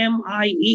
AMIE,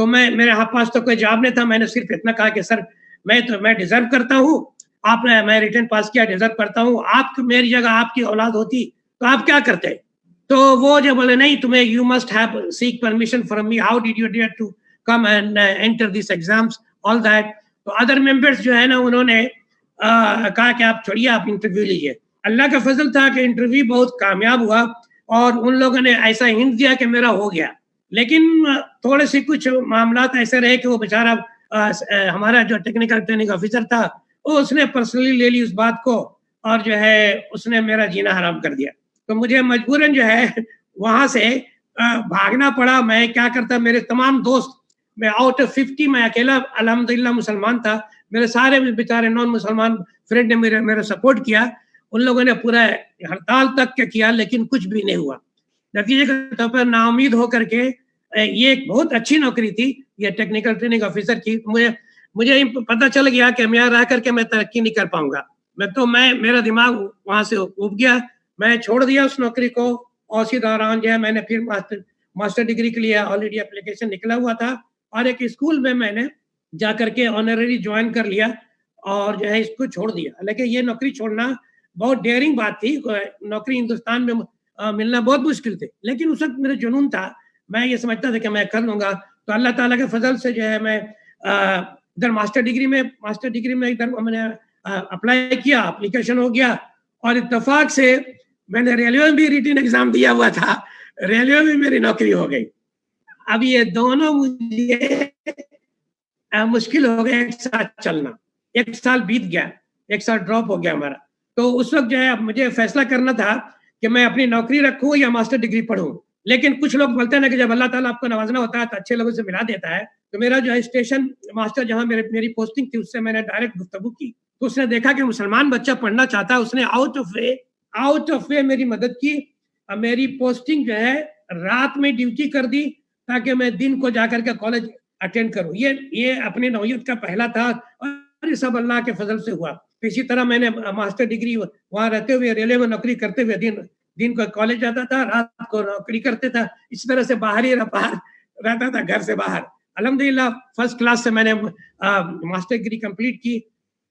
تو میرے پاس تو کوئی جواب نہیں تھا. میں نے صرف اتنا کہا کہ سر میں ڈیزرو کرتا ہوں, آپ نے میں ریٹن پاس کیا, ڈیزرو کرتا ہوں, آپ میری جگہ آپ کی اولاد ہوتی تو آپ کیا کرتے؟ تو وہ جو بولے نہیں تمہیں you must have seek permission from me, how did you dare to come and enter these exams all that. تو ادر ممبرس جو ہے نا انہوں نے کہا کہ آپ چھوڑیے, آپ انٹرویو لیجیے. اللہ کا فضل تھا کہ انٹرویو بہت کامیاب ہوا اور ان لوگوں نے ایسا ہنٹ دیا کہ میرا ہو گیا. لیکن تھوڑے سے کچھ معاملات ایسے رہے کہ وہ بیچارہ ہمارا جو ٹیکنیکل ٹریننگ آفیسر تھا وہ اس نے پرسنلی لے لی اس بات کو اور جو ہے اس نے میرا جینا حرام کر دیا. تو مجھے مجبوراً جو ہے وہاں سے بھاگنا پڑا. میں کیا کرتا, میرے تمام دوست, میں آؤٹ آف 50 میں اکیلا الحمدللہ مسلمان تھا, میرے سارے بیچارے نان مسلمان فرینڈ نے میرا سپورٹ کیا. ان لوگوں نے پورا ہڑتال تک کیا لیکن کچھ بھی نہیں ہوا. نتیجے کے طور پر نا امید ہو کر کے, یہ ایک بہت اچھی نوکری تھی یہ ٹیکنیکل ٹریننگ آفیسر کی. مجھے پتہ چل گیا کہ میں رہ کر کے میں ترقی نہیں کر پاؤں گا. میرا دماغ وہاں سے اُب گیا, میں چھوڑ دیا اس نوکری کو. اور اسی دوران جو ہے میں نے پھر ماسٹر ڈگری کے لیے آلریڈی اپلیکیشن نکلا ہوا تھا اور ایک اسکول میں نے جا کر کے آنرری جوائن کر لیا اور جو ہے اس کو چھوڑ دیا. لیکن یہ نوکری چھوڑنا بہت ڈیئرنگ بات تھی. نوکری ہندوستان میں ملنا بہت مشکل تھے, لیکن اس وقت میرا جنون تھا, میں یہ سمجھتا تھا کہ میں کر لوں گا. تو اللہ تعالیٰ کے فضل سے جو ہے میں ادھر ماسٹر ڈگری میں ادھر میں نے اپلائی کیا, اپلیکیشن ہو گیا اور اتفاق سے میں نے ریلوے میں بھی ریٹن ایگزام دیا ہوا تھا, ریلوے میں میری نوکری ہو گئی. اب یہ دونوں مجھے مشکل ہو گئے ایک ساتھ چلنا. ایک سال بیت گیا, ایک سال ڈراپ ہو گیا ہمارا. تو اس وقت جو ہے مجھے فیصلہ کرنا تھا کہ میں اپنی نوکری رکھوں یا ماسٹر ڈگری پڑھوں. لیکن کچھ لوگ بولتے ہیں نا کہ جب اللہ تعالیٰ آپ کو نوازنا ہوتا ہے تو اچھے لوگوں سے ملا دیتا ہے. تو میرا جو ہے اسٹیشن ماسٹر جہاں میری پوسٹنگ تھی اس سے میں نے ڈائریکٹ گفتگو کی. تو اس نے دیکھا کہ مسلمان بچہ پڑھنا چاہتا ہے, اس نے آؤٹ آف وے میری مدد کی. میری پوسٹنگ جو ہے رات میں ڈیوٹی کر دی تاکہ میں دن کو جا کر کے کالج اٹینڈ کروں. یہ اپنی نوعیت کا پہلا تھا اور یہ سب اللہ کے فضل سے ہوا. اسی طرح میں نے ماسٹر ڈگری وہاں رہتے ہوئے ریلوے میں نوکری کرتے ہوئے دن کو کالج جاتا تھا, رات کو نوکری کرتے تھا. اس طرح سے باہر ہی رہتا تھا, گھر سے باہر. الحمدللہ فرسٹ کلاس سے میں نے ماسٹر ڈگری کمپلیٹ کی.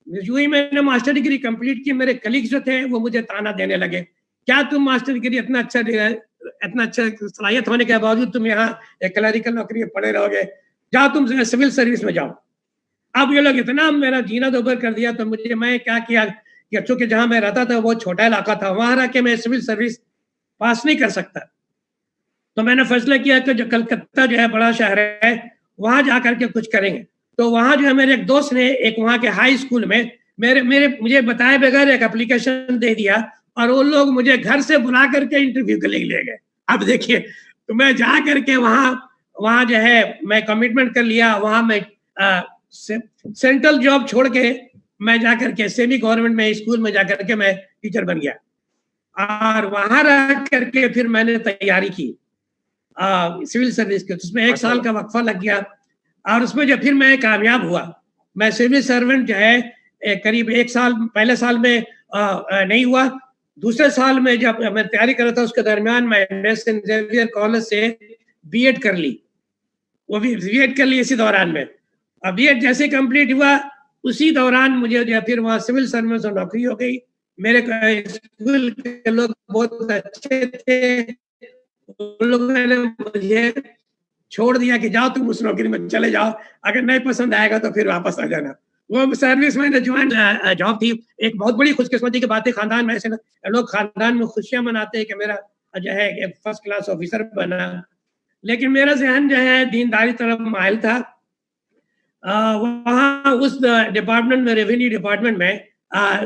جو ہی میں نے ماسٹر ڈگری کمپلیٹ کی, میرے کلیگز جو تھے وہ مجھے تانا دینے لگے, کیا تم ماسٹر ڈگری اتنا اچھا صلاحیت ہونے کے باوجود تم یہاں ایک کلریکل نوکری پڑے رہو گے, جاؤ تم سول سروس میں جاؤ. اب یہ لوگ اتنا میرا جینا دوبر کر دیا تو میں کیا کیا کہ چونکہ جہاں میں رہتا تھا وہ چھوٹا علاقہ تھا, وہاں رہ کے میں سول سروس پاس نہیں کر سکتا. تو میں نے فیصلہ کیا کہ جو کلکتہ جو ہے بڑا شہر ہے وہاں جا کر کے کچھ کریں گے. تو وہاں جو ہے میرے ایک دوست نے ایک وہاں کے ہائی اسکول میں مجھے بتائے بغیر ایک اپلیکیشن دے دیا اور وہ لوگ مجھے گھر سے بلا کر کے انٹرویو کے لیے لے گئے. اب دیکھیے, تو میں جا کر کے وہاں جو ہے میں کمٹمنٹ کر لیا. وہاں میں سینٹرل جاب چھوڑ کے میں جا کر کے سیمی گورنمنٹ میں اسکول میں جا کر کے میں ٹیچر بن گیا اور وہاں رہ کر کے پھر میں نے تیاری کی سول سروس کی. اس میں 1 سال کا وقفہ لگ گیا اور اس میں جو پھر میں کامیاب ہوا. میں سول سرونٹ جو ہے قریب 1 سال, پہلے سال میں نہیں ہوا, دوسرے سال میں جب میں تیاری کر رہا تھا اس کے درمیان میں سینٹ زیویئر کالج سے بی ایڈ کر لی. وہ بھی بی ایڈ کر لی اسی دوران میں. اب بی ایڈ جیسے کمپلیٹ ہوا اسی دوران مجھے جو پھر وہاں سول سروس میں نوکری ہو گئی. میرے اسکول کے لوگ بہت اچھے تھے, ان لوگوں نے مجھے چھوڑ دیا کہ جاؤ تم اس نوکری میں چلے جاؤ, اگر نہیں پسند آئے گا تو پھر واپس آ جانا. وہ سروس میں جوائن جاب تھی. ایک بہت بڑی خوش قسمتی کی بات ہے, خاندان میں ایسے لوگ خاندان میں خوشیاں مناتے ہیں کہ میرا جو ہے فرسٹ کلاس آفیسر بنا, لیکن میرا ذہن جو ہے دینداری طرف مائل تھا. وہاں اس ڈپارٹمنٹ میں, ریونیو ڈپارٹمنٹ میں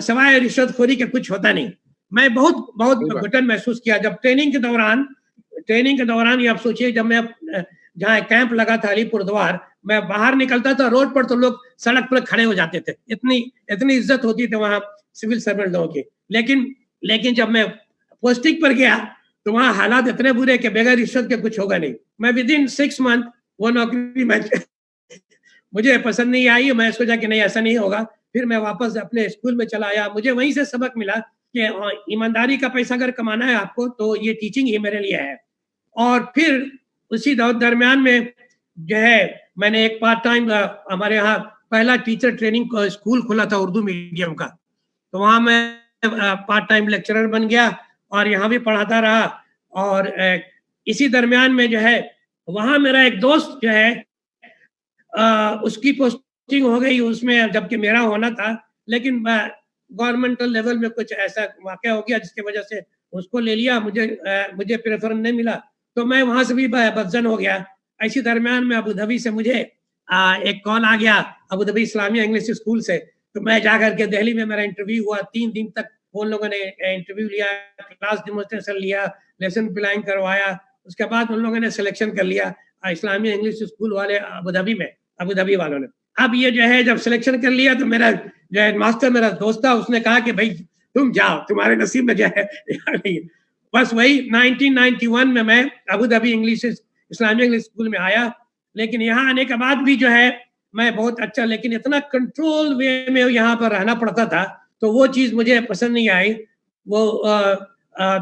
سوائے رشوت خوری کے کچھ ہوتا نہیں. میں بہت گھٹن محسوس کیا جب ٹریننگ کے دوران یہ آپ سوچیے, جب میں جہاں کیمپ لگا تھا علی پور دوار, میں باہر نکلتا تھا روڈ پر تو لوگ سڑک پر کھڑے ہو جاتے تھے. اتنی عزت ہوتی تھی وہاں سول سرونٹ لوگوں کی. لیکن جب میں پوسٹنگ پر گیا تو وہاں حالات اتنے برے کہ بغیر رشوت کے کچھ ہوگا نہیں. میں ودن 6 منتھ وہ نوکری مجھے پسند نہیں آئی. میں سوچا کہ نہیں ایسا نہیں ہوگا. پھر میں واپس اپنے اسکول میں چلا آیا. مجھے وہیں سے سبق ملا کہ ایمانداری کا پیسہ اگر کمانا ہے آپ کو تو یہ ٹیچنگ ہی میرے لیے ہے. اور پھر اسی درمیان میں جو ہے میں نے ایک پارٹ ٹائم ہمارے یہاں پہلا ٹیچر ٹریننگ اسکول کھلا تھا اردو میڈیم کا, تو وہاں میں پارٹ ٹائم لیکچرر بن گیا اور یہاں بھی پڑھاتا رہا. اور اسی درمیان میں جو ہے وہاں میرا ایک دوست جو ہے اس کی پوسٹنگ ہو گئی اس میں, جبکہ میرا ہونا تھا, لیکن گورنمنٹل لیول میں کچھ ایسا واقعہ ہو گیا جس کی وجہ سے اس کو لے لیا, مجھے پریفرنس نہیں ملا, تو میں وہاں سے بھی بدزن ہو گیا. اسی درمیان میں ابوظہبی سے مجھے ایک کال آ گیا, ابوظہبی اسلامیہ انگلش اسکول سے, تو میں جا کر کے دہلی میں میرا انٹرویو ہوا. 3 دن تک ان لوگوں نے انٹرویو لیا, کلاس ڈیمونسٹریشن لیا, لیسن پلان کروایا, اس کے بعد ان لوگوں نے سلیکشن کر لیا اسلامیہ انگلش اسکول والے ابوظہبی میں, ابوظہبی والوں نے. اب یہ جو ہے جب سلیکشن کر لیا تو میرا جو ہے ماسٹر میرا دوست تھا, اس نے کہا کہ بھائی تم جاؤ, تمہارے نصیب میں جو ہے بس وہی 1991 میں ابوظہبی انگلش اسلامیہ انگلش اسکول میں آیا. لیکن یہاں آنے کے بعد بھی جو ہے میں بہت اچھا, لیکن اتنا کنٹرول وے میں یہاں پر رہنا پڑتا تھا, تو وہ چیز مجھے پسند نہیں آئی. وہ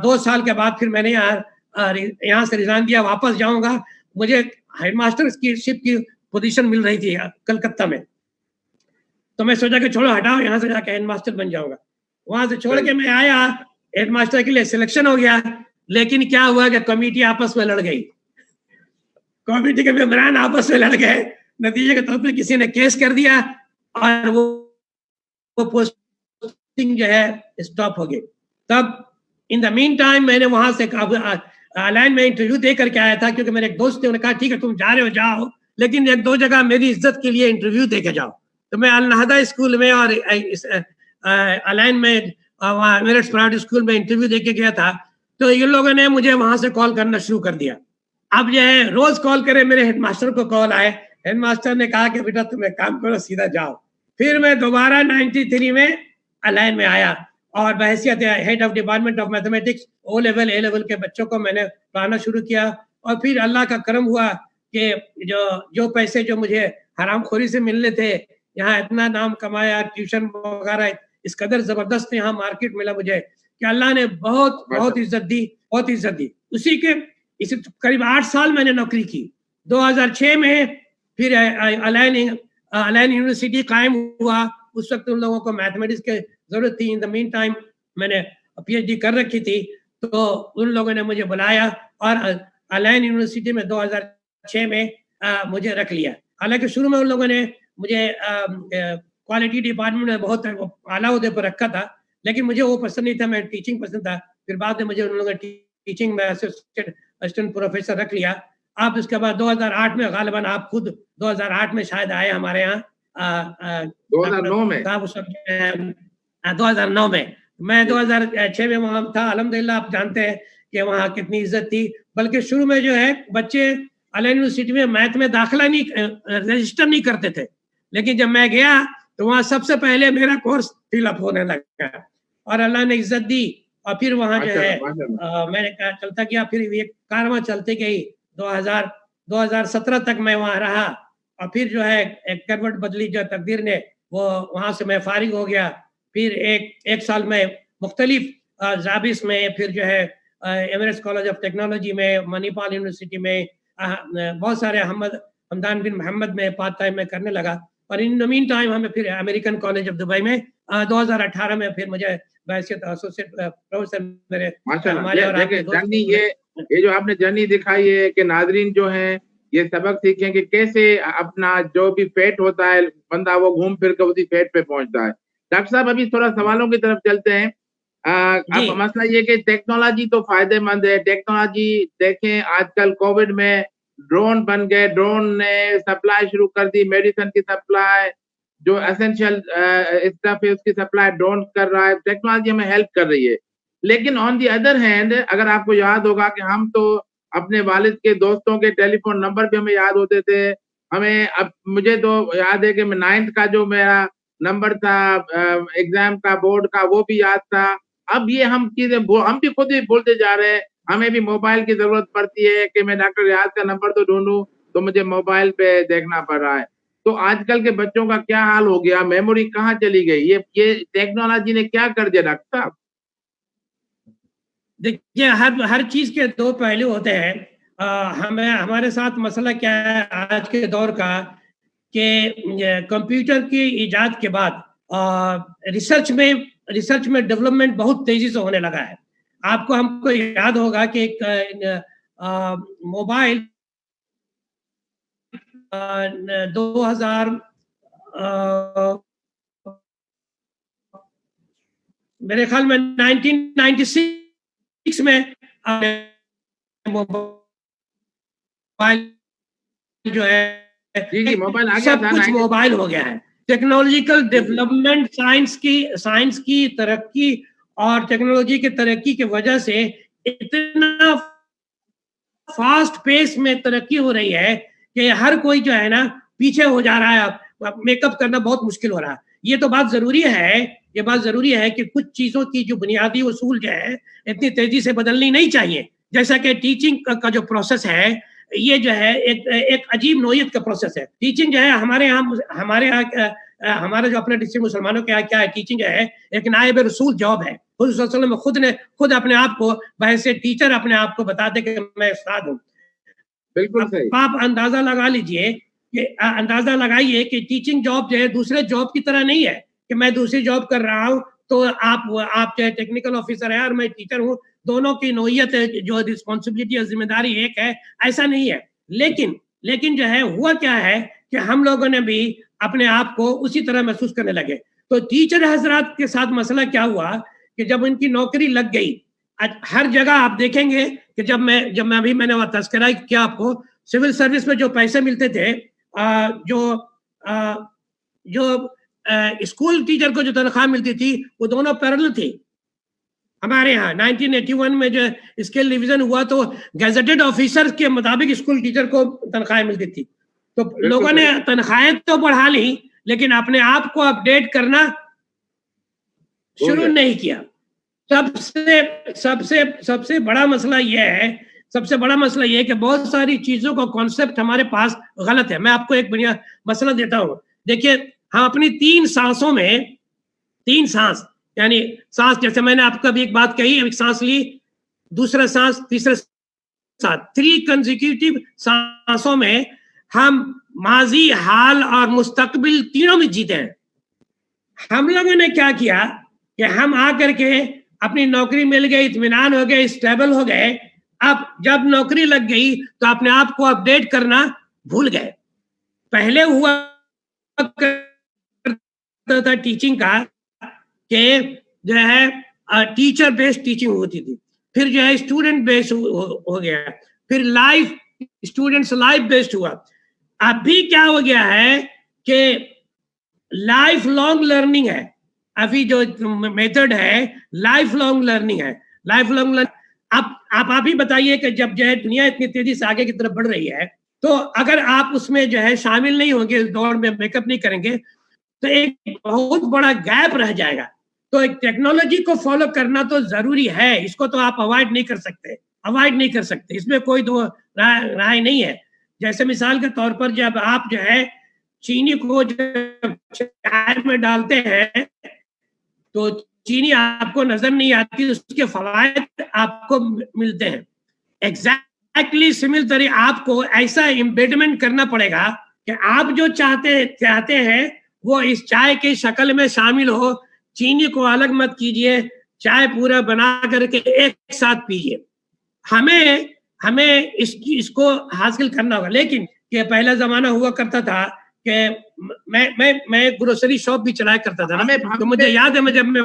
2 سال کے بعد پھر میں نے یہاں سے ریزائن دیا, واپس جاؤں گا. مجھے ہیڈ ماسٹر کی شپ کی پوزیشن مل رہی تھی کلکتہ میں, تو میں سوچا کہ چھوڑو ہٹاؤ, یہاں سے جا کے ہیڈ ماسٹر بن جاؤں گا. وہاں سے چھوڑ کے میں آیا, ہیڈ ماسٹر کے لیے سلیکشن ہو گیا, لیکن کیا ہوا کہ کمیٹی آپس میں لڑ گئی, کمیٹی کے ممبران آپس میں لڑ گئے, نتیجے کے طور پہ کسی نے کیس کر دیا اور وہ پوسٹنگ جو ہے اسٹاپ ہو گئی. تب ان دا مین ٹائم میں نے وہاں سے لائن میں انٹرویو دے کر کے آیا تھا, کیونکہ میرے ایک دوست تھے, انہوں نے کہا ٹھیک ہے تم جا رہے ہو جاؤ, لیکن 1-2 جگہ میری عزت کے لیے انٹرویو دے کے جاؤ. تو میں النہدہ اسکول میں اور الائن میں میرٹس پرائیویٹ اسکول میں انٹرویو دے کے گیا تھا, تو ان لوگوں نے مجھے وہاں سے کال کرنا شروع کر دیا. اب یہ ہے روز کال کرے, میرے ہیڈ ماسٹر کو کال آئے, ہیڈ ماسٹر نے کہا کہ بیٹا تم ایک کام کرو, سیدھا جاؤ. پھر میں دوبارہ 93 میں الائن میں آیا اور بحیثیت head of department of mathematics O level A level کے بچوں کو میں نے پڑھانا شروع کیا. اور پھر اللہ کا کرم ہوا کہ جو پیسے جو مجھے حرام خوری سے ملنے تھے, یہاں اتنا نام کمایا, ٹیوشن وغیرہ اس قدر زبردست یہاں مارکیٹ ملا مجھے کہ اللہ نے بہت عزت دی, بہت عزت دی. اسی کے قریب 8 سال میں نے نوکری کی. 2006 میں پھر الائن یونیورسٹی قائم ہوا. اس وقت ان لوگوں کو میتھمیٹکس کی ضرورت تھی. ان دا مین ٹائم میں نے پی ایچ ڈی کر رکھی تھی, تو ان لوگوں نے مجھے بلایا اور الائن یونیورسٹی میں 2006 میں مجھے رکھ لیا. حالانکہ شروع میں ان لوگوں نے مجھے کوالٹی ڈپارٹمنٹ میں بہت اعلیٰ عہدے پر رکھا تھا, لیکن مجھے وہ پسند نہیں تھا, میں ٹیچنگ پسند تھا. پھر بعد میں مجھے ان لوگوں نے ٹیچنگ میں اسسٹنٹ پروفیسر رکھ لیا. آپ اس کے بعد 2008 میں غالباً آپ خود 2008 میں شاید آئے ہمارے یہاں 2009 میں 2009 میں. میں 2006 میں وہاں تھا. الحمدللہ آپ جانتے ہیں کہ وہاں کتنی عزت تھی. بلکہ شروع میں جو ہے بچے الائن یونیورسٹی میں میتھ میں داخلہ رجسٹر نہیں کرتے تھے, لیکن جب میں گیا تو وہاں سب سے پہلے میرا کورس فل اپ ہونے لگا اور اللہ نے عزت دی. اور پھر وہاں جو ہے میں نے چلتا گیا, پھر یہ کارواں چلتے گئی. 2017 تک میں وہاں رہا, اور پھر جو ہے ایک کروٹ بدلی جو تقدیر نے, وہ وہاں سے میں فارغ ہو گیا. پھر ایک سال میں مختلف زابس میں, پھر جو ہے ایمریٹس کالج آف ٹیکنالوجی میں, منی پال یونیورسٹی میں, بہت سارے حمدان بن محمد میں پارٹ ٹائم میں کرنے لگا. اور ان مین ٹائم ہمیں پھر امریکن کالج آف دبئی میں 2018 میں پھر مجھے بحیثیت ایسوسیٹ پروفیسر میرے جرنی یہ جو آپ نے جرنی دکھائی ہے کہ ناظرین جو ہیں یہ سبق سیکھیں کہ کیسے اپنا جو بھی فیٹ ہوتا ہے بندہ وہ گھوم پھر کے اسی فیٹ پہ پہنچتا ہے. ڈاکٹر صاحب ابھی تھوڑا سوالوں کی طرف چلتے ہیں. اب مسئلہ یہ کہ ٹیکنالوجی تو فائدے مند ہے. ٹیکنالوجی دیکھیں آج کل کووڈ میں ڈرون بن گئے, ڈرون نے سپلائی شروع کر دی, میڈیسن کی سپلائی, جو اسینشیل اسٹف ہے اس کی سپلائی ڈرون کر رہا ہے. ٹیکنالوجی ہمیں ہیلپ کر رہی ہے. لیکن آن دی ادر ہینڈ اگر آپ کو یاد ہوگا کہ ہم تو اپنے والد کے دوستوں کے ٹیلی فون نمبر بھی ہمیں یاد ہوتے تھے. ہمیں اب مجھے تو یاد ہے کہ 9th کا جو میرا نمبر تھا ایگزام کا بورڈ کا وہ بھی یاد تھا. اب یہ ہم چیزیں ہم بھی خود ہی بولتے جا رہے ہیں. ہمیں بھی موبائل کی ضرورت پڑتی ہے کہ میں ڈاکٹر ریاض کا نمبر تو ڈھونڈوں تو مجھے موبائل پہ دیکھنا پڑ رہا ہے. تو آج کل کے بچوں کا کیا حال ہو گیا, میموری کہاں چلی گئی, یہ ٹیکنالوجی نے کیا کر دیا ڈاکٹر صاحب؟ دیکھیے ہر چیز کے 2 پہلو ہوتے ہیں. ہمیں ہمارے ساتھ مسئلہ کیا ہے آج کے دور کا کہ کمپیوٹر کی ایجاد کے بعد ریسرچ میں ڈیولپمنٹ بہت تیزی سے ہونے لگا ہے. آپ کو ہم کو یاد ہوگا کہ ایک موبائل 2000 میرے خیال میں 1996 میں موبائل جو ہے سب کچھ موبائل ہو گیا ہے. ٹیکنالوجیکل ڈیولپمنٹ سائنس کی ترقی اور ٹیکنالوجی کی ترقی کی وجہ سے اتنا فاسٹ پیس میں ترقی ہو رہی ہے کہ ہر کوئی جو ہے نا پیچھے ہو جا رہا ہے. میک اپ کرنا بہت مشکل ہو رہا ہے. یہ تو بات ضروری ہے کہ کچھ چیزوں کی جو بنیادی اصول جو ہے اتنی تیزی سے بدلنی نہیں چاہیے. جیسا کہ ٹیچنگ کا جو پروسیس ہے یہ جو ہے ایک عجیب نوعیت کا پروسیس ہے. ٹیچنگ جو ہے ہمارے جو اپنے ڈسٹرکٹ مسلمانوں کے یہاں کیا ہے, ٹیچنگ جو ہے ایک نائب رسول جاب ہے. حضور صلی اللہ علیہ وسلم خود اپنے آپ کو بحیثیت ٹیچر اپنے آپ کو بتاتے کہ میں استاد ہوں. بالکل صحیح. آپ اندازہ لگائیے کہ ٹیچنگ جاب جو ہے دوسرے جاب کی طرح نہیں ہے کہ میں دوسری جاب کر رہا ہوں تو آپ جو ہے ٹیکنیکل آفیسر ہے اور میں ٹیچر ہوں, دونوں کی نوعیت ہے جو رسپانسبلٹی اور ذمہ داری ایک ہے, ایسا نہیں ہے. لیکن جو ہے ہوا کیا ہے کہ ہم لوگوں نے بھی اپنے آپ کو اسی طرح محسوس کرنے لگے. تو ٹیچر حضرات کے ساتھ مسئلہ کیا ہوا کہ جب ان کی نوکری لگ گئی, ہر جگہ آپ دیکھیں گے کہ جب میں میں نے وہ تذکرہ کیا آپ کو, سول سروس میں جو پیسے ملتے تھے, جو اسکول ٹیچر کو جو تنخواہ ملتی تھی وہ دونوں پیرلل تھی. ہمارے ہاں 1981 میں جو اسکل ڈویژن ہوا تو گیزٹڈ آفیسر کے مطابق اسکول ٹیچر کو تنخواہیں ملتی تھی. تو لوگوں نے تنخواہیں تو بڑھا لی لیکن اپنے آپ کو اپڈیٹ کرنا شروع نہیں کیا. سب سے بڑا مسئلہ یہ ہے کہ بہت ساری چیزوں کا کانسیپٹ ہمارے پاس غلط ہے. میں آپ کو ایک بڑھیا مسئلہ دیتا ہوں. دیکھیے ہم اپنی 3 سانسوں میں 3 سانس یعنی سانس, جیسے میں نے آپ کو ابھی ایک بات کہی, ایک سانس لی, دوسرا سانس, تیسرا سانس, 3 کنزیکیوٹیو سانسوں میں ہم ماضی, حال اور مستقبل تینوں میں جیتے ہیں. ہم لوگوں نے کیا کیا کہ ہم آ کر کے اپنی نوکری مل گئی, اطمینان ہو گئے, اسٹیبل ہو گئے. اب جب نوکری لگ گئی تو اپنے آپ کو اپڈیٹ کرنا بھول گئے. پہلے ہوا تھا ٹیچنگ کا کہ جو ہے ٹیچر بیسڈ ٹیچنگ ہوتی تھی, پھر جو ہے اسٹوڈنٹ بیسڈ ہو گیا, پھر اسٹوڈنٹس لائف بیسڈ ہوا. ابھی کیا ہو گیا ہے کہ لائف لانگ لرننگ ہے. ابھی جو میتھڈ ہے لائف لانگ لرننگ ہے. آپ ہی بتائیے کہ جب جو ہے دنیا اتنی تیزی سے آگے کی طرف بڑھ رہی ہے تو اگر آپ اس میں جو ہے شامل نہیں ہوں گے, اس دور میں میک اپ نہیں کریں گے تو ایک بہت بڑا گیپ رہ جائے گا. تو ایک ٹیکنالوجی کو فالو کرنا تو ضروری ہے, اس کو تو آپ اوائڈ نہیں کر سکتے, اس میں کوئی دو رائے نہیں ہے. جیسے مثال کے طور پر جب آپ جو ہے چینی کو چائے میں ڈالتے ہیں تو چینی آپ کو نظر نہیں آتی, اس کے فوائد آپ کو ملتے ہیں. ایگزیکٹلی سملر طریقے آپ کو ایسا امبیڈمنٹ کرنا پڑے گا کہ آپ جو چاہتے ہیں وہ اس چائے کی شکل میں شامل ہو. چینی کو الگ مت کیجئے, چائے پورا بنا کر کے ایک ساتھ پیجئے. ہمیں اس کو حاصل کرنا ہوگا. لیکن کہ پہلا زمانہ ہوا کرتا تھا کہ میں گروسری شاپ بھی چلایا کرتا تھا, تو مجھے یاد ہے جب میں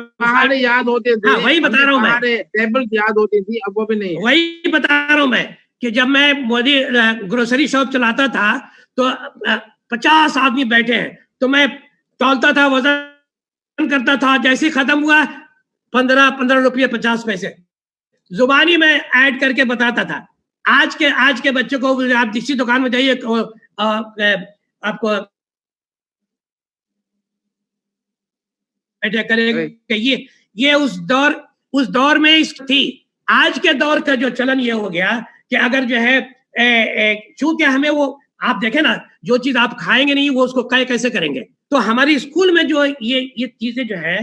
یاد ہوتے تھے, وہی بتا رہا ہوں میں, ٹیبل یاد ہوتی تھی, اب وہ بھی نہیں. وہی بتا رہا ہوں میں کہ جب میں گروسری شاپ چلاتا تھا تو 50 آدمی بیٹھے ہیں تو میں تولتا تھا, وزن کرتا تھا, جیسے ختم ہوا 15 روپیہ 50 پیسے زبانی میں ایڈ کر کے بتاتا تھا. آج کے بچوں کو آپ کسی دکان میں جائیے آپ کو کرے کہ یہ اس دور میں تھی. آج کے دور کا جو چلن یہ ہو گیا کہ اگر جو ہے چونکہ ہمیں وہ آپ دیکھیں نا, جو چیز آپ کھائیں گے نہیں وہ اس کو کیسے کریں گے. تو ہماری اسکول میں جو یہ چیزیں جو ہے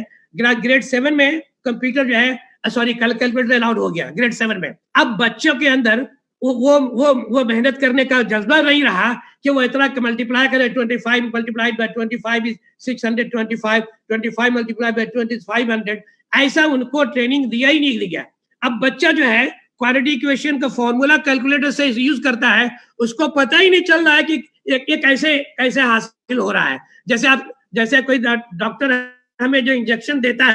گریڈ 7 میں کمپیوٹر جو ہے کیلکولیٹر الاؤڈ ہو گیا گریڈ 7 میں. اب بچوں کے اندر وہ محنت کرنے کا جذبہ نہیں رہا کہ وہ اتنا ملٹیپلائی کرے 25 multiplied by 25 is 625 25 multiply by 2500 ایسا ان کو ٹریننگ دیا ہی نہیں دیا. اب بچہ جو ہے کوالٹی ایکویشن کا فارمولا کیلکولیٹر سے یوز کرتا ہے, اس کو پتہ ہی نہیں چل رہا ہے کہ یہ کیسے حاصل ہو رہا ہے. جیسے کوئی ڈاکٹر ہمیں جو انجیکشن دیتا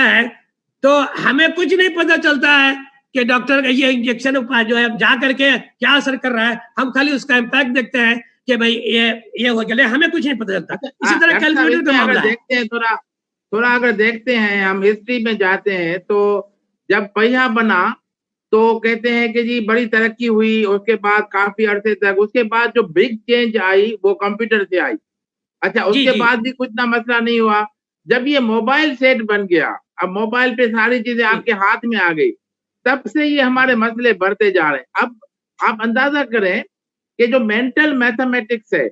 ہے تو ہمیں کچھ نہیں پتہ چلتا ہے کہ ڈاکٹر کا یہ انجیکشن جو ہے جا کر کے کیا اثر کر رہا ہے, ہم خالی اس کا امپیکٹ دیکھتے ہیں کہ بھائی یہ ہو گیا, ہمیں کچھ نہیں پتہ چلتا. اسی طرح کیلکولیٹر کا معاملہ ہے. تھوڑا اگر دیکھتے ہیں ہم ہسٹری میں جاتے ہیں تو جب پہیا بنا تو کہتے ہیں کہ جی بڑی ترقی ہوئی, اس کے بعد کافی عرصے تک, اس کے بعد جو بگ چینج آئی وہ کمپیوٹر سے آئی. اچھا اس کے بعد بھی کچھ نہ مسئلہ نہیں ہوا. جب یہ موبائل سیٹ بن گیا, اب موبائل پہ ساری چیزیں آپ کے ہاتھ میں آ گئی, تب سے یہ ہمارے مسئلے بڑھتے جا رہے ہیں. اب آپ اندازہ کریں کہ جو مینٹل میتھمیٹکس ہے,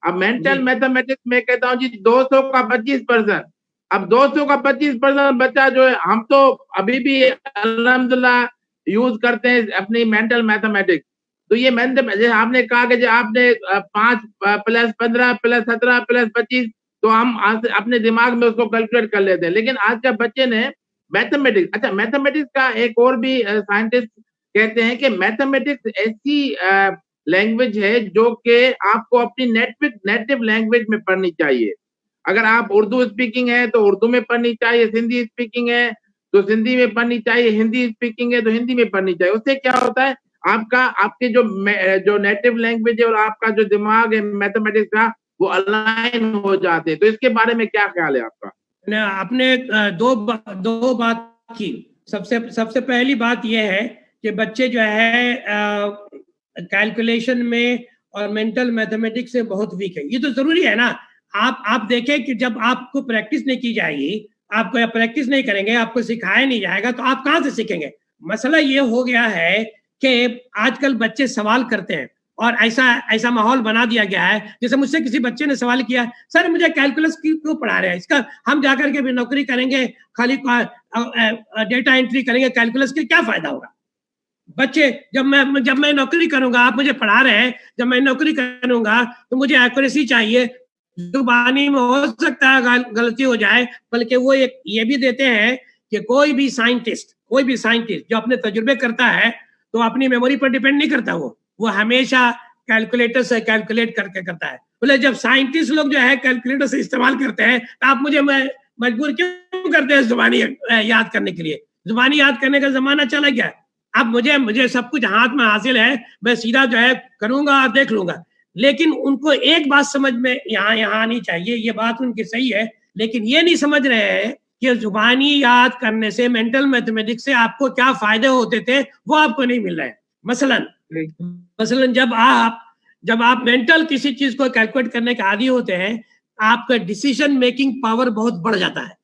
اب مینٹل میتھمیٹکس میں کہتا ہوں جی 200 کا 25%, اب 200 کا 25% بچہ جو ہے, ہم تو ابھی بھی الحمدللہ یوز کرتے ہیں اپنی مینٹل میتھمیٹکس. تو یہ جیسے آپ نے کہا کہ آپ نے 5 + 15 + 17 + 25 تو ہم اپنے دماغ میں اس کو کیلکولیٹ کر لیتے ہیں. لیکن آج کے بچے نے میتھمیٹکس, اچھا میتھمیٹکس کا ایک اور بھی سائنٹسٹ کہتے ہیں کہ میتھمیٹکس ایسی لینگویج ہے جو کہ آپ کو اپنی نیٹو لینگویج میں پڑھنی چاہیے. اگر آپ اردو اسپیکنگ ہے تو اردو میں پڑھنی چاہیے, سندھی اسپیکنگ ہے تو سندھی میں پڑھنی چاہیے, ہندی اسپیکنگ ہے تو ہندی میں پڑھنی چاہیے. اس سے کیا ہوتا ہے آپ کے جو نیٹو لینگویج ہے اور آپ کا جو دماغ ہے میتھمیٹکس کا وہ الائن ہو جاتے ہیں. تو اس کے بارے میں کیا خیال ہے آپ کا؟ آپ نے دو بات کی. سب سے پہلی بات یہ ہے کہ بچے جو ہے کیلکولیشن میں اور مینٹل میتھمیٹکس سے بہت ویک ہے. یہ تو ضروری ہے نا. آپ دیکھیں کہ جب آپ کو پریکٹس نہیں کی جائے گی, آپ کو پریکٹس نہیں کریں گے, آپ کو سکھایا نہیں جائے گا تو آپ کہاں سے سیکھیں گے. مسئلہ یہ ہو گیا ہے کہ آج کل بچے سوال کرتے ہیں اور ایسا ماحول بنا دیا گیا ہے. جیسے مجھ سے کسی بچے نے سوال کیا, سر مجھے کیلکولس کیوں پڑھا رہے ہیں, اس کا ہم جا کر کے بھی نوکری کریں گے, خالی ڈیٹا انٹری کریں گے, کیلکولس کے کیا فائدہ ہوگا. بچے جب میں نوکری کروں گا, آپ مجھے پڑھا رہے ہیں, جب میں نوکری کروں گا تو مجھے ایکوریسی چاہیے. زبانی میں ہو سکتا ہے غلطی ہو جائے, بلکہ وہ یہ بھی دیتے ہیں کہ کوئی بھی سائنٹسٹ جو اپنے تجربے کرتا ہے تو اپنی میموری پر ڈیپینڈ نہیں کرتا, وہ ہمیشہ کیلکولیٹر سے کیلکولیٹ کر کے کرتا ہے. بولے جب سائنٹسٹ لوگ جو ہے کیلکولیٹر سے استعمال کرتے ہیں تو آپ مجھے مجبور کیوں کرتے ہیں زبانی یاد کرنے کے لیے. زبانی یاد کرنے کا زمانہ چلا گیا. اب مجھے سب کچھ ہاتھ میں حاصل ہے, میں سیدھا جو ہے کروں گا اور دیکھ لوں گا. لیکن ان کو ایک بات سمجھ میں یہاں آنی چاہیے, یہ بات ان کی صحیح ہے, لیکن یہ نہیں سمجھ رہے ہیں کہ زبانی یاد کرنے سے مینٹل میتھمیٹکس سے آپ کو کیا فائدے ہوتے تھے وہ آپ کو نہیں مل رہے. مثلا جب آپ مینٹل کسی چیز کو کیلکولیٹ کرنے کے عادی ہوتے ہیں, آپ کا ڈیسیژن میکنگ پاور بہت بڑھ جاتا ہے.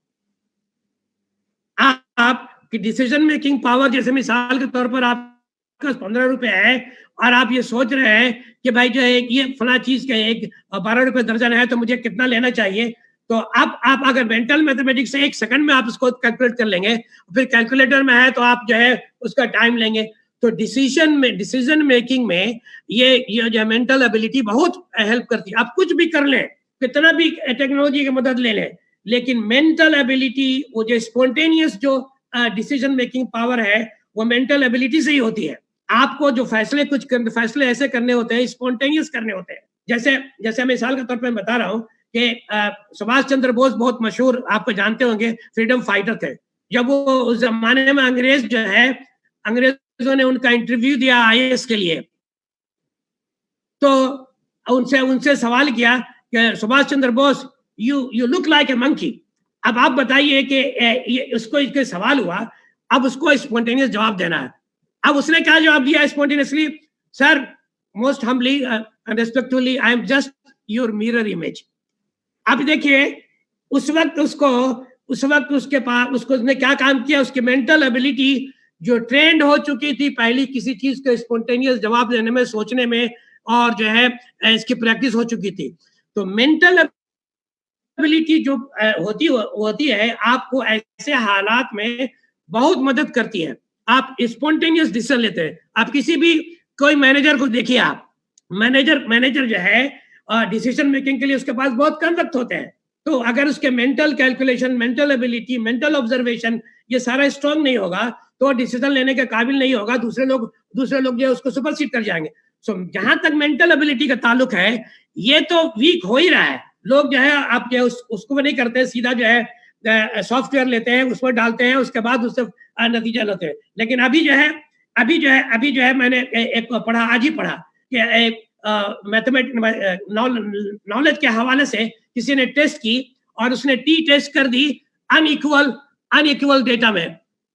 آپ کی ڈیسیژن میکنگ پاور, جیسے مثال کے طور پر آپ کا 15 روپے ہے اور آپ یہ سوچ رہے ہیں کہ بھائی جو ہے یہ فلاں چیز کا 12 روپے درجن ہے تو مجھے کتنا لینا چاہیے, تو اب آپ اگر مینٹل میتھمیٹکس سے 1 سیکنڈ میں آپ اس کو کیلکولیٹ کر لیں گے, پھر کیلکولیٹر میں ہے تو آپ جو ہے اس کا ٹائم لیں گے. تو ڈیسیژن میکنگ میں یہ جو مینٹل ایبلٹی بہت ہیلپ کرتی ہے. آپ کچھ بھی کر لیں, کتنا بھی ٹیکنالوجی کی مدد لے لیں, لیکن مینٹل ایبلٹی, وہ جو اسپونٹینیس جو ڈیسیژن میکنگ پاور ہے وہ مینٹل ایبلٹی سے ہی ہوتی ہے. آپ کو جو فیصلے ایسے کرنے ہوتے ہیں, اسپونٹینیس کرنے ہوتے ہیں. جیسے مثال کے طور پہ میں بتا رہا ہوں کہ سبھاش چندر بوس بہت مشہور, آپ کو جانتے ہوں گے, فریڈم فائٹر تھے. جب وہ اس زمانے میں انگریزوں نے ان کا انٹرویو دیا IAS کے لیے, تو ان سے سوال کیا کہ سبھاش Chandra Bose you look like a monkey. اب آپ بتائیے کہ اس کو سوال ہوا, اب اس کو اسپونٹینیس جواب دینا ہے. اب اس نے کیا جواب دیا spontaneously, sir most humbly and respectfully I am just your mirror image. اب دیکھیے اس وقت اس کے پاس اس نے کیا کام کیا, اس کی مینٹل ایبلٹی جو ٹرینڈ ہو چکی تھی پہلی کسی چیز کو اسپونٹینیس جواب دینے میں, سوچنے میں, اور جو ہے اس کی پریکٹس ہو چکی تھی. تو مینٹل ایبلٹی جو ہوتی ہے آپ کو ایسے حالات میں بہت مدد کرتی ہے. آپ اسپونٹینیس ڈیسیژن لیتے ہیں. آپ کسی بھی کوئی مینیجر کو دیکھیے, آپ مینیجر جو ہے ڈیسیژن میکنگ کے لیے اس کے پاس بہت کم وقت ہوتے ہیں. تو اگر اس کے mental calculation, mental ability, mental observation یہ سارا اسٹرانگ نہیں ہوگا تو ڈیسیژن لینے کے قابل نہیں ہوگا. دوسرے لوگ جو اس کو سپرسیڈ کر جائیں گے. سو جہاں تک مینٹل ایبلٹی کا تعلق ہے یہ تو ویک ہو ہی رہا ہے. لوگ جو ہے آپ جو اس کو نہیں کرتے, سیدھا جو ہے سافٹ ویئر لیتے ہیں, اس پر ڈالتے ہیں, اس کے بعد اس سے نتیجہ لیتے ہیں. لیکن ابھی جو ہے میں نے ایک پڑھا, آج ہی پڑھا کہ نالج کے حوالے سے کسی نے ٹیسٹ کی اور اس نے ٹی ٹیسٹ کر دی ان ایکول ڈیٹا میں.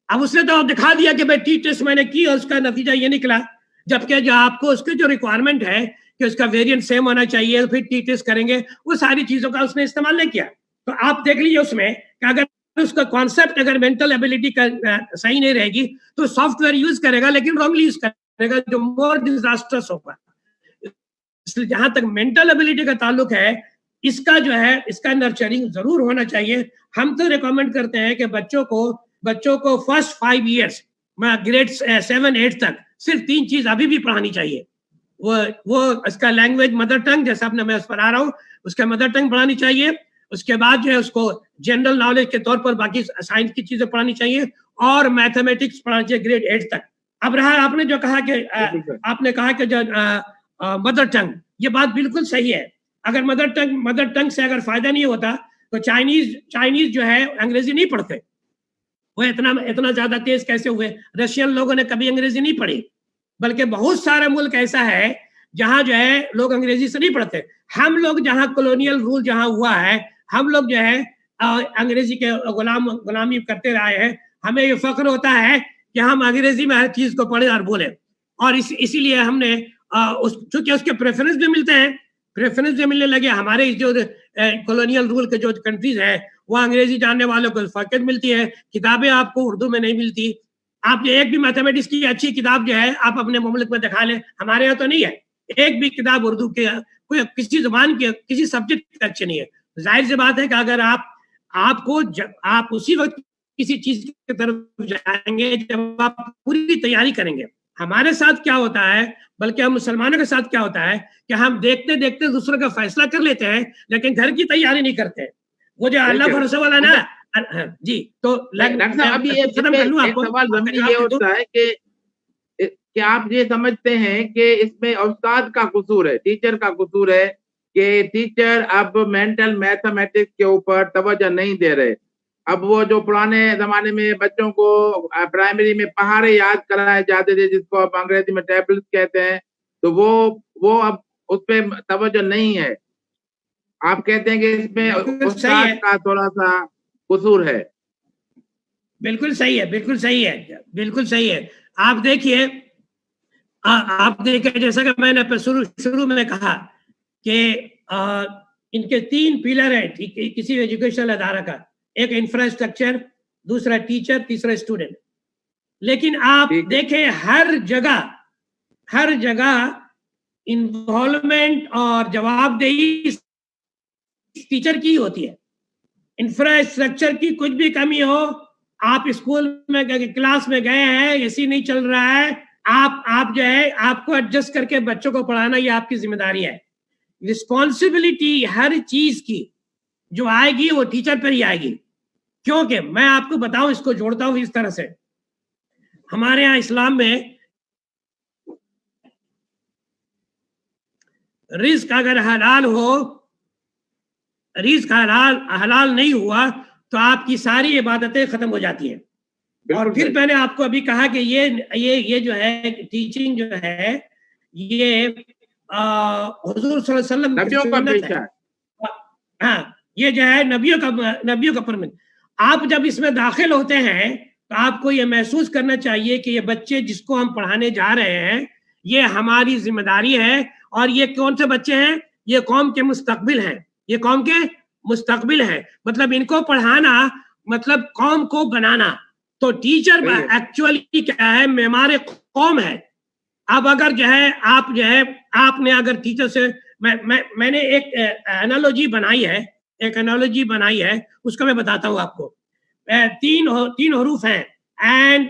اب اس نے تو دکھا دیا کہ بھائی ٹی ٹیسٹ میں نے کی اور اس کا نتیجہ یہ نکلا, جبکہ جو آپ کو اس کی جو ریکوائرمنٹ ہے کہ اس کا ویریئنٹ سیم ہونا چاہیے, پھر ٹی ٹیسٹ کریں گے, وہ ساری چیزوں کا اس نے استعمال نہیں کیا. تو آپ دیکھ لیجیے اس میں کہ اگر اس کا کانسیپٹ اگر مینٹل ایبلٹی کا صحیح نہیں رہے گی تو سافٹ ویئر یوز کرے گا لیکن رانگلی یوز کرے گا, جو مور ڈیزاسٹرس ہوگا. اس لیے جہاں تک مینٹل ایبلٹی کا تعلق ہے اس کا جو ہے اس کا نرچرنگ ضرور ہونا چاہیے. ہم تو ریکمینڈ کرتے ہیں کہ بچوں کو فرسٹ 5 ایئرس گریڈ 7-8 تک صرف 3 چیز ابھی بھی پڑھانی چاہیے. وہ اس کا لینگویج مدر ٹنگ, جیسا آپ نے میں اس پر آ رہا ہوں, اس کا مدر ٹنگ پڑھانی چاہیے. اس کے بعد جو ہے اس کو جنرل نالج کے طور پر باقی سائنس کی چیزیں پڑھانی چاہیے اور میتھمیٹکس پڑھنا چاہیے گریڈ 8 تک. اب رہا آپ نے جو کہا کہ جو مدر ٹنگ, یہ بات بالکل صحیح ہے. اگر مدر ٹنگ سے اگر فائدہ نہیں ہوتا تو چائنیز جو ہے انگریزی نہیں پڑھتے. وہ اتنا زیادہ تیز کیسے ہوئے؟ رشین لوگوں نے کبھی انگریزی نہیں پڑھی, بلکہ بہت سارے ملک ایسا ہے جہاں جو ہے لوگ انگریزی سے نہیں پڑھتے. ہم لوگ جہاں کولونیل رول جہاں ہوا ہے, ہم لوگ جو ہے انگریزی کے غلامی کرتے رہے ہیں. ہمیں یہ فخر ہوتا ہے کہ ہم انگریزی میں ہر چیز کو پڑھیں اور بولیں, اور اسی لیے ہم نے چونکہ اس کے پریفرنس بھی ملتے ہیں, پریفرنس بھی ملنے لگے. ہمارے جو کولونیل رول کے جو کنٹریز ہیں وہ انگریزی جاننے والوں کو فقط ملتی ہے, کتابیں آپ کو اردو میں نہیں ملتی. آپ ایک بھی میتھمیٹکس کی اچھی کتاب جو ہے آپ اپنے مملک میں دکھا لیں, ہمارے یہاں تو نہیں ہے ایک بھی کتاب اردو کے کوئی کسی زبان کے کسی سبجیکٹ کا اچھی نہیں ہے. ظاہر سی بات ہے کہ اگر آپ اسی وقت کسی چیز کی طرف جائیں گے جب آپ پوری تیاری کریں گے. ہمارے ساتھ کیا ہوتا ہے, بلکہ ہم مسلمانوں کے ساتھ کیا ہوتا ہے کہ ہم دیکھتے دیکھتے دوسروں کا فیصلہ کر لیتے ہیں لیکن گھر کی تیاری نہیں کرتے. وہ جو اللہ بھروسے والا نا جی. تو ابھی ایک سوال ضمنی یہ ہوتا ہے کہ آپ یہ سمجھتے ہیں کہ اس میں استاد کا قصور ہے, ٹیچر کا قصور ہے کہ ٹیچر اب مینٹل میتھمیٹکس کے اوپر توجہ نہیں دے رہے. اب وہ جو پرانے زمانے میں بچوں کو پرائمری میں پہاڑے یاد کرائے جاتے تھے, جس کو اب انگریزی میں ٹیبلز کہتے ہیں, تو وہ اب اس پہ توجہ نہیں ہے. آپ کہتے ہیں کہ اس میں استاد کا تھوڑا سا قصور ہے. بالکل صحیح ہے, بالکل صحیح ہے, بالکل صحیح ہے. آپ دیکھیے جیسا کہ میں نے شروع میں کہا کہ ان کے 3 پیلر ہیں کسی ایجوکیشنل ادارہ کا, ایک انفراسٹرکچر, دوسرا ٹیچر, تیسرا اسٹوڈنٹ. لیکن آپ دیکھیں ہر جگہ انوالومنٹ اور جواب دہی ٹیچر کی ہوتی ہے. انفراسٹرکچر کی کچھ بھی کمی ہو, آپ اسکول میں کلاس میں گئے ہیں, اسی نہیں چل رہا ہے, آپ جو ہے آپ کو ایڈجسٹ کر کے بچوں کو پڑھانا یہ آپ کی ذمہ داری ہے. رسپانسبلٹی ہر چیز کی جو آئے گی وہ ٹیچر پر ہی آئے گی. کیونکہ میں آپ کو بتاؤں, اس کو جوڑتا ہوں اس طرح سے. ہمارے ہاں اسلام میں رزق اگر حلال ہو, رزق حلال نہیں ہوا تو آپ کی ساری عبادتیں ختم ہو جاتی ہیں. اور پھر میں نے آپ کو ابھی کہا کہ یہ جو ہے ٹیچنگ جو ہے یہ حضور صلی اللہ علیہ وسلم نبیوں کا پیشہ ہے. ہاں, یہ جو ہے نبیوں کا پرمن. آپ جب اس میں داخل ہوتے ہیں تو آپ کو یہ محسوس کرنا چاہیے کہ یہ بچے جس کو ہم پڑھانے جا رہے ہیں یہ ہماری ذمہ داری ہے. اور یہ کون سے بچے ہیں؟ یہ قوم کے مستقبل ہیں, یہ قوم کے مستقبل ہے. مطلب ان کو پڑھانا مطلب قوم کو بنانا. تو ٹیچر ایکچولی کیا ہے؟ معمار قوم ہے. اب اگر جو ہے آپ نے اگر ٹیچر سے میں نے ایک انالوجی بنائی ہے, اس کو میں بتاتا ہوں آپ کو. 3 حروف ہیں, and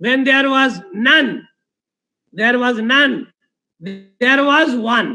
when there was none, there was one।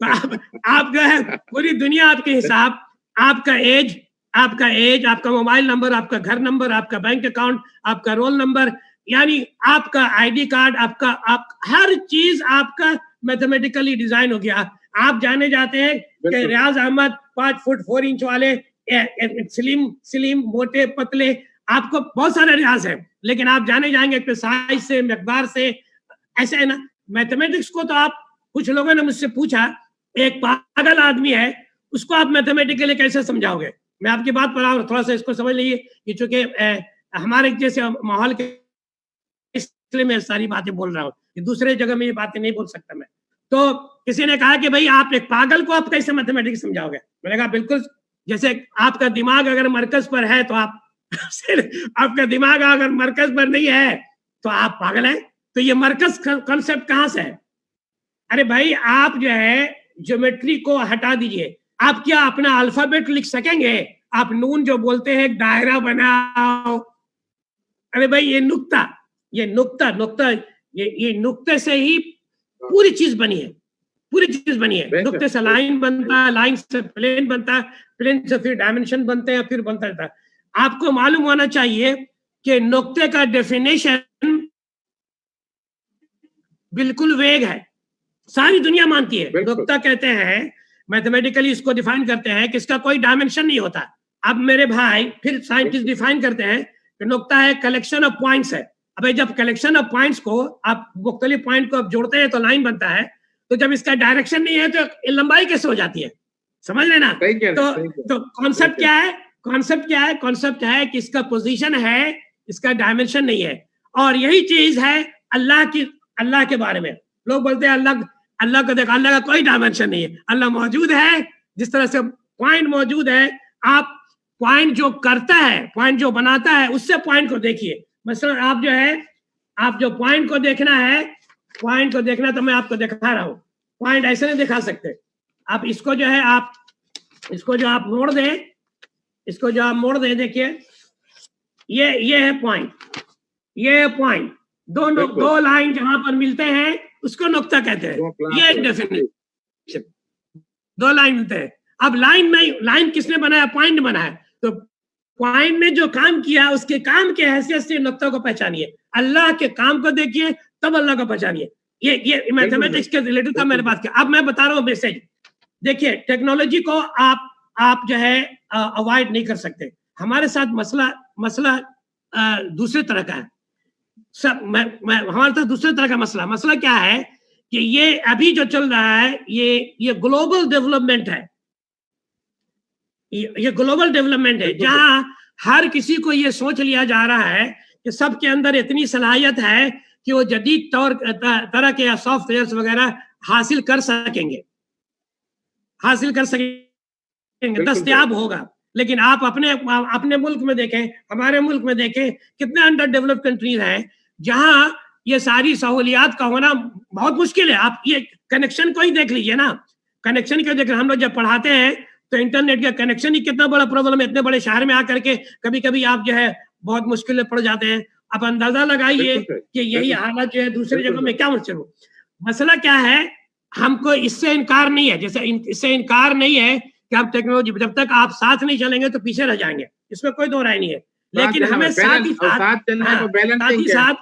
تو آپ جو ہے پوری دنیا آپ کے حساب، آپ کا ایج، آپ کا موبائل نمبر، آپ کا گھر نمبر، آپ کا بینک اکاؤنٹ، آپ کا رول نمبر، یعنی آپ کا آئی ڈی کارڈ، آپ ہر چیز آپ کا میتھمیٹیکلی ڈیزائن ہو گیا. آپ جانے جاتے ہیں کہ ریاض احمد 5 فٹ 4 انچ والے، سلیم موٹے پتلے، آپ کو بہت سارے ریاض ہیں، لیکن آپ جانے جائیں گے سائز سے، مقدار سے، ایسے ہے نا. میتھمیٹکس کو تو آپ، کچھ لوگوں نے مجھ سے پوچھا ایک پاگل آدمی ہے اس کو آپ میتھمیٹیکلی کیسے سمجھاؤ گے؟ میں آپ کی بات پر آؤں، تھوڑا سا اس کو سمجھ لیجیے کہ چونکہ ہمارے جیسے ماحول کے اس لیے میں ساری باتیں بول رہا ہوں، کہ دوسرے جگہ میں یہ باتیں نہیں بول سکتا میں. تو کسی نے کہا کہ بھائی آپ ایک پاگل کو آپ کیسے میتھمیٹکس سمجھاؤ گے؟ میں نے کہا بالکل جیسے آپ کا دماغ اگر مرکز پر ہے تو آپ کا دماغ اگر مرکز پر نہیں ہے تو آپ پاگل ہیں. تو یہ مرکز کنسپٹ کہاں سے ہے؟ ارے بھائی آپ جو ہے جیومیٹری کو ہٹا دیجئے، آپ کیا اپنا الفابیٹ لکھ سکیں گے؟ آپ نون جو بولتے ہیں ایک دائرہ بناؤ. ارے بھائی یہ نقطہ یہ نقطے سے ہی پوری چیز بنی ہے، پوری چیز بنی ہے. نقطے سے لائن بنتا ہے، لائن سے پلین بنتا ہے، پلین سے پھر ڈائمنشن بنتے ہیں، پھر بنتا رہتا ہے. آپ کو معلوم ہونا چاہیے کہ نقطے کا ڈیفینیشن بالکل ویگ ہے، ساری دنیا مانتی ہے. نقطہ کہتے ہیں میتھمیٹیکلی اس کو ڈیفائن کرتے ہیں کہ اس کا کوئی ڈائمنشن نہیں ہوتا. اب میرے بھائی پھر سائنٹسٹ ڈیفائن کرتے ہیں کہ نقطہ ہے کلیکشن آف پوائنٹس ہے. اب جب کلیکشن آف پوائنٹس کو آپ مختلف پوائنٹ کو آپ جوڑتے ہیں تو لائن بنتا ہے، تو جب اس کا ڈائریکشن نہیں ہے تو لمبائی کیسے ہو جاتی ہے؟ سمجھ لینا. تو کانسیپٹ کیا ہے؟ کانسیپٹ ہے کہ اس کا پوزیشن ہے، اس کا ڈائمنشن نہیں ہے. اور یہی چیز ہے اللہ کے بارے میں. لوگ بولتے ہیں اللہ کو دیکھو، اللہ کا کوئی ڈائمنشن نہیں ہے. اللہ موجود ہے جس طرح سے پوائنٹ موجود ہے. آپ پوائنٹ جو کرتا ہے، پوائنٹ جو بناتا ہے، اس سے پوائنٹ کو دیکھیے. مثلا آپ جو پوائنٹ کو دیکھنا ہے، پوائنٹ کو دیکھنا تو میں آپ کو دکھا رہا ہوں. پوائنٹ ایسے نہیں دکھا سکتے آپ. اس کو جو ہے اس کو جو آپ موڑ دیں، اس کو جو آپ موڑ دیں، دیکھیے یہ ہے پوائنٹ، یہ ہے پوائنٹ. دو لائن جہاں پر ملتے ہیں اس کو نقطہ کہتے ہیں. یہ ڈیفینیشن، دو لائن ملتے ہیں. اب لائن کس نے بنایا؟ پوائنٹ بنایا. تو پوائنٹ نے جو کام کیا اس کے کام کے حیثیت سے نقطہ کو پہچانیے. اللہ کے کام کو دیکھیے تب اللہ کو پہچانیے. یہ میتھمیٹکس کے ریلیٹڈ تھا میرے بات. اب میں بتا رہا ہوں میسج. دیکھیے ٹیکنالوجی کو آپ جو ہے اوائڈ نہیں کر سکتے. ہمارے ساتھ مسئلہ دوسرے طرح کا ہے. ہمارے ساتھ دوسرے طرح کا مسئلہ کیا ہے کہ یہ ابھی جو چل رہا ہے یہ گلوبل ڈیولپمنٹ ہے. یہ گلوبل ڈیولپمنٹ ہے جہاں ہر کسی کو یہ سوچ لیا جا رہا ہے کہ سب کے اندر اتنی صلاحیت ہے کہ وہ جدید طرح کے سافٹ ویئرز وغیرہ حاصل کر سکیں گے، دستیاب ہوگا. لیکن آپ اپنے ملک میں دیکھیں، ہمارے ملک میں دیکھیں کتنے انڈر ڈیولپ کنٹریز ہیں جہاں یہ ساری سہولیات کا ہونا بہت مشکل ہے. آپ یہ کنیکشن کو ہی دیکھ لیجئے نا، کنیکشن کو دیکھ. ہم لوگ جب پڑھاتے ہیں تو انٹرنیٹ کا کنیکشن ہی کتنا بڑا پرابلم ہے. اتنے بڑے شہر میں آ کر کے کبھی آپ جو ہے بہت مشکل میں پڑ جاتے ہیں. آپ اندازہ لگائیے کہ یہی حالت جو ہے دوسری جگہوں میں کیا مسئلہ کیا ہے. ہم کو اس سے انکار نہیں ہے، جیسے اس سے انکار نہیں ہے کہ آپ ٹیکنالوجی جب تک آپ ساتھ نہیں چلیں گے تو پیچھے رہ جائیں گے، اس میں کوئی دو رائے نہیں ہے. لیکن ہمیں ساتھ ہی ساتھ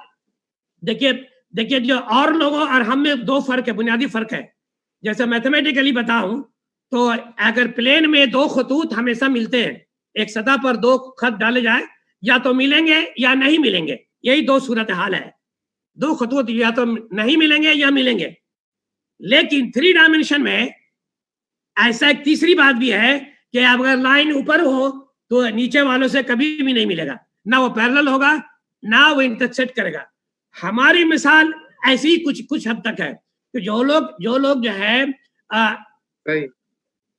دیکھیے جو اور لوگوں اور ہم میں دو فرق ہے، بنیادی فرق ہے. جیسے میتھمیٹیکلی بتاؤں تو اگر پلین میں دو خطوط ہمیشہ ملتے ہیں، ایک سطح پر دو خط ڈالے جائیں، یا تو ملیں گے یا نہیں ملیں گے. یہی دو صورتحال ہے. دو خطوط یا تو نہیں ملیں گے یا ملیں گے. لیکن 3 ڈائمنشن میں ایسا ایک تیسری بات بھی ہے کہ اگر لائن اوپر ہو تو نیچے والوں سے کبھی بھی نہیں ملے گا، نہ وہ پیرلل ہوگا نہ وہ انٹرسیکٹ کرے گا. ہماری مثال ایسی ہی کچھ حد تک ہے کہ جو لوگ جو ہے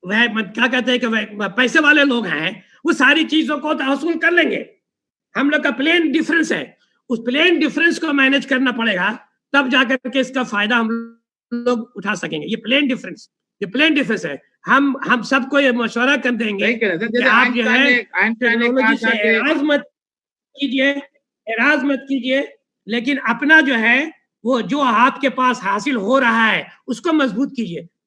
وہ کیا کہتے ہیں کہ پیسے والے لوگ ہیں، وہ ساری چیزوں کو حاصل کر لیں گے. ہم لوگ کا پلین ڈیفرنس ہے، اس پلین ڈیفرنس کو مینج کرنا پڑے گا، تب جا کر کے اس کا فائدہ ہم لوگ اٹھا سکیں گے. یہ پلین ڈیفرنس ہے. ہم سب کو یہ مشورہ کر دیں گے کہ آپ جو ہے ٹیکنالوجی سے اعراض مت کیجیے، لیکن اپنا جو ہے وہ جو آپ کے پاس حاصل ہو رہا ہے اس کو مضبوط کیجیے.